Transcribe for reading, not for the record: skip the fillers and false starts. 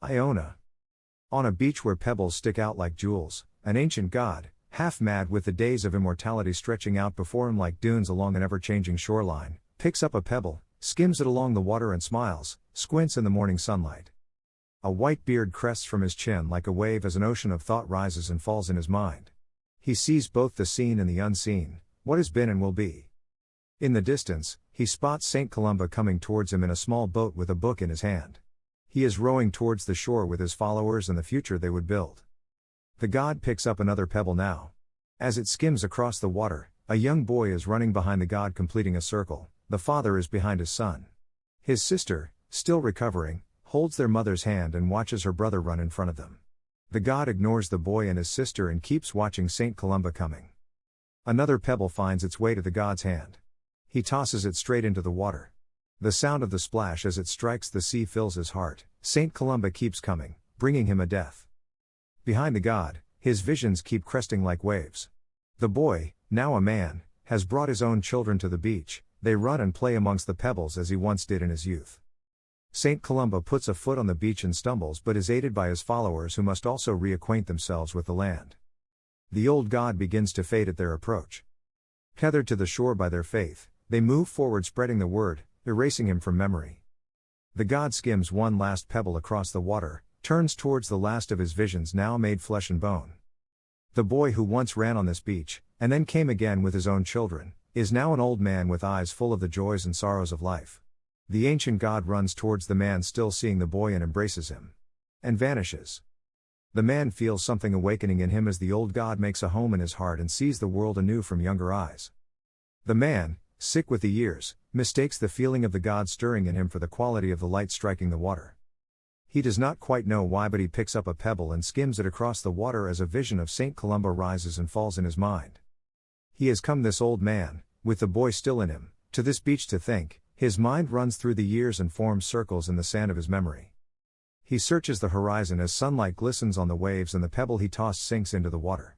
Iona. On a beach where pebbles stick out like jewels, an ancient god, half mad with the days of immortality stretching out before him like dunes along an ever-changing shoreline, picks up a pebble, skims it along the water and smiles, squints in the morning sunlight. A white beard crests from his chin like a wave as an ocean of thought rises and falls in his mind. He sees both the seen and the unseen, what has been and will be. In the distance, he spots St. Columba coming towards him in a small boat with a book in his hand. He is rowing towards the shore with his followers and the future they would build. The god picks up another pebble now. As it skims across the water, a young boy is running behind the god completing a circle. The father is behind his son. His sister, still recovering, holds their mother's hand and watches her brother run in front of them. The god ignores the boy and his sister and keeps watching St. Columba coming. Another pebble finds its way to the god's hand. He tosses it straight into the water. The sound of the splash as it strikes the sea fills his heart. St. Columba keeps coming, bringing him a death. Behind the god, his visions keep cresting like waves. The boy, now a man, has brought his own children to the beach. They run and play amongst the pebbles as he once did in his youth. St. Columba puts a foot on the beach and stumbles but is aided by his followers who must also reacquaint themselves with the land. The old god begins to fade at their approach. Tethered to the shore by their faith, they move forward spreading the word, erasing him from memory. The god skims one last pebble across the water, turns towards the last of his visions now made flesh and bone. The boy who once ran on this beach, and then came again with his own children, is now an old man with eyes full of the joys and sorrows of life. The ancient god runs towards the man still seeing the boy and embraces him. And vanishes. The man feels something awakening in him as the old god makes a home in his heart and sees the world anew from younger eyes. The man, sick with the years, mistakes the feeling of the god stirring in him for the quality of the light striking the water. He does not quite know why, but he picks up a pebble and skims it across the water as a vision of St. Columba rises and falls in his mind. He has come, this old man, with the boy still in him, to this beach to think. His mind runs through the years and forms circles in the sand of his memory. He searches the horizon as sunlight glistens on the waves and the pebble he tossed sinks into the water.